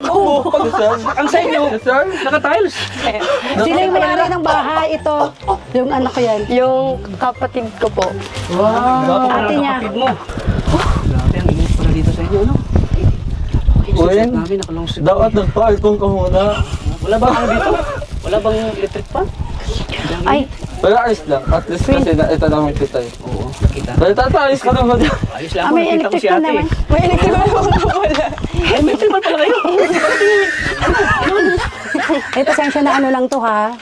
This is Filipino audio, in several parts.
Oo. Ang sa inyo, naka-tiles. Sila yung may-ari ng bahay. Ito, yung anak ko yan. Yung kapatid ko po. Wow. Ate niya. Kapatid mo. Grabe, ang init pala dito sa inyo, no? Uwin, Namin, nakalungsod. dapat nagpa-aircon ka muna. Wala bang ano dito? Wala bang electric fan? Ay, Pero ayos lang, at least kasi ito naman kita eh. Oo, nakita. Dahil tatayos ka naman dyan. Ayos lang, may nakita ko electric si fan ate. naman. May electric fan po pala. Ay, may electric fan pala kayo. Ay, pasensya na ano lang to ha.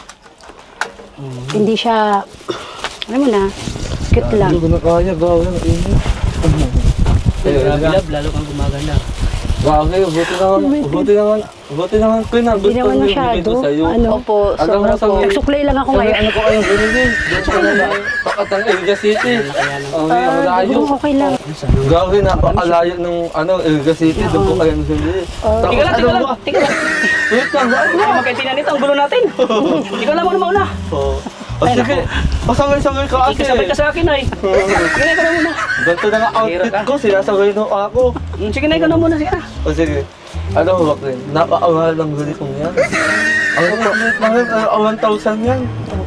Hindi siya, alam mo na, cute lang. Hindi ko na kaya, gawin ang init. Grabe love, lalo kang gumaganda. Bagay, buti naman ko na Hindi gusto naman mo yung masyado. bibig ko sa'yo. Ano? Opo, Alam mo sobra sa po. Nagsuklay lang ako Sabi, ngayon. ano ko kayong binigay? Doon ko na lang, pakatang Elga City. Ang layo. Okay lang. Gawin, napakalayo ng Elga City, doon ko kayong binigay. Tika lang, tika lang, tika lang. Wait lang, Ay, magkaintindihan nito, ang gulo natin. Ikaw lang muna mauna. sige, pasangay-sangay ka ate. Ikasabay ka sa akin ay. Sige na, ikaw na muna. Ganito na nga outfit ko, sinasagay na ako. Sige na, ikaw na muna, sige na. O sige, ano ho Bakrin, napakawal ng huli kong yan. Ang kulit na rin, 1,000 yan.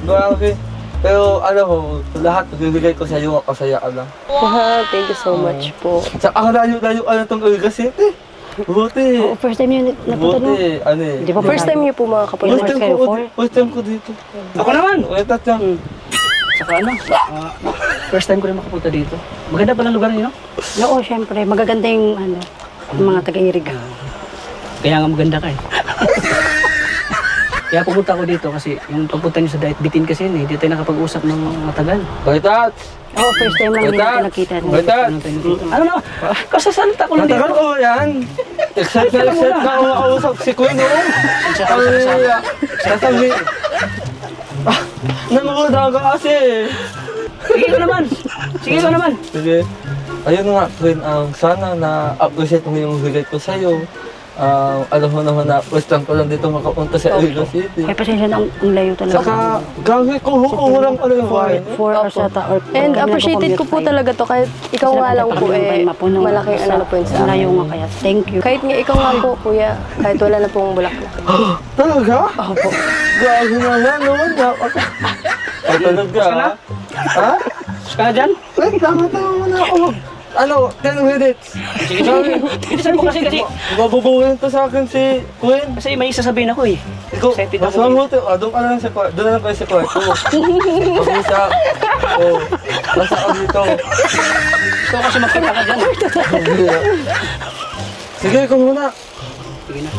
Grabe. Pero ano ho, lahat bibigay ko sa iyo, masaya ka lang. Wow, thank you so much po. Sa ang layo-layo ka na itong Elga City. Buti. Oo, first time yun napunta no. Buti, ano eh. Di ba First time niyo po mga kapatid. First time ko dito. Ako naman. Wait, tatang. Saka ano, first time ko rin makapunta dito. Maganda pala lugar niyo, no? Oo, syempre, magaganda yung mga taga-iriga. Kaya nga maganda ka eh. Kaya pupunta ako dito kasi yung pagpunta niyo sa Diet Bitin kasi yun eh. Hindi tayo nakapag-usap ng matagal. Wait, tat. Oo, first time lang hindi Wait, natin nakita. Wait, tat. Ano na? Kasasalita ko lang dito. Matagal ko yan. Excited na ako makausap si Queen, oh. Sasabi. Nanood ako kasi. Sige ka naman. Sige ka naman. Sige. Ayun nga, Queen, sana na-appreciate mo yung bigay ko sa'yo. Alam mo naman na first time ko lang dito makapunta sa Elga City. Kaya pasensya na ang layo talaga. Saka, gagawin ko, walang ano yung bahay. 4 hours ata. And appreciated ko po talaga to kahit ikaw nga lang po eh, malaking ano na po yun sa layo akin. nga kaya. Thank you. Kahit nga ikaw nga po, kuya, kahit wala na pong bulaklak. Talaga? Opo. Grabe naman, naman. Talaga, ha? Ha? Ka na dyan? Wait, tama muna ako. Ano, 10 minutes. Sige, sige. Bilisan mo kasi. Babubuhin to sa akin si Queen. Kasi may sasabihin ako eh. Ikaw, Excited mas ako. mabuti. Doon ka na lang sa kwarto. Doon na lang kayo sa kwarto. Pag-isa. Basta ka dito. Gusto ko kasi magkita ka dyan. Sige, ikaw muna. Sige na.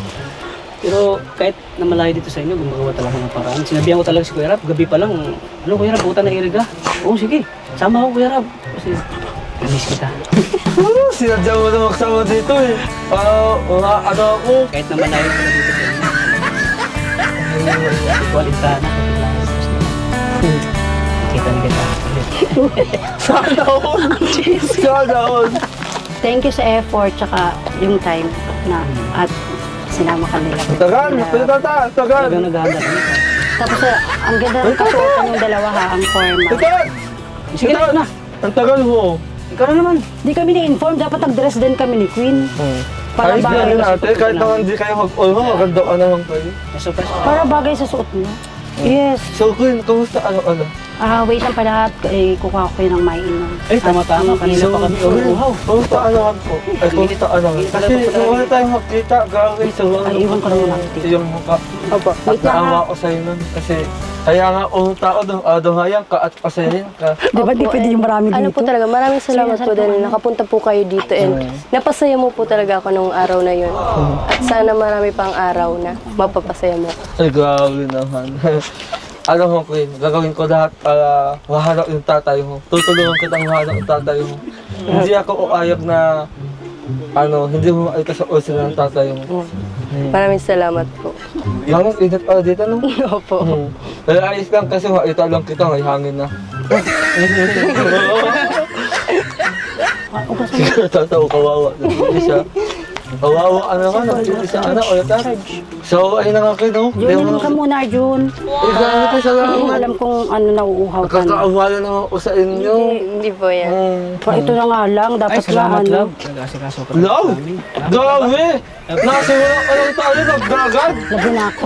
Pero kahit na malayo dito sa inyo, gumagawa talaga ng paraan. Sinabihan ko talaga si Kuya Rab, gabi pa lang, ano Kuya Rab, puta na iriga. Oo, sige. Sama ako Kuya Rab. Kasi, miss kita. Sinadya mo na magsama dito eh. Ano ako? Kahit na malayo talaga dito sa inyo. Kuwalintana. Kita na kita. Sana all. Sana all. Thank you sa effort tsaka yung time na at sinama ka nila. Tagal, tagal. Talagang naghahanda kami. Tapos ang ganda ng kasuotan yung dalawa ha, ang formal. Tagal! Sige na. Ang tagal mo. Ikaw na naman. Di kami ni-inform, dapat nag-dress din kami ni Queen. Para Ayos bagay, na natin, kahit naman hindi kayo mag-ulma, maganda ka naman kayo. Surprise. para bagay sa suot mo. Yes. So Queen, kumusta ano? Wait lang pala at kukuha ko kayo ng mainom. Eh, tama-tama. Kanina pa kami uhaw. Kumusta ano po? Ay, kumusta ano? Kasi nung wala tayong makita, gagawin sa mga Ay, iwan ko na muna. yung mukha. Opo. At naawa ko sa'yo nun. Kasi, kaya nga, tao doon, hayang ka at pasayin ka. Di ba di pwede yung marami dito? Ano po talaga, maraming salamat po dahil nakapunta po kayo dito and napasaya mo po talaga ako nung araw na yun. At sana marami pang araw na mapapasaya mo. Ay, grabe naman. Alam mo, Queen, gagawin ko lahat para mahanap yung tatay mo. Tutulungan kitang mahanap yung tatay mo. Hindi ako uayag na, hindi mo makita sa osin ng tatay mo. Maraming salamat po. Langit, init pala dito, no? Opo. Pero ayos lang kasi makita lang kita, may hangin na. Siguro tataw kawawa. Hindi siya. Kawawa ano naman, nag-isa anak ulit ah. So, ayun na nga kayo, no? Jun, yun ka muna, Jun. Grabe kayo, Hindi salamat. mo alam kung ano nauuhaw ka na. Nakakaawalan naman ako sa inyo. Hindi po yan. Pa, ito na nga lang, Ay, dapat salamat, lang, love. Nag-asikaso ka. Love! Grabe! Nasa wala ka lang tayo, nagdagat! Lagyan na ako.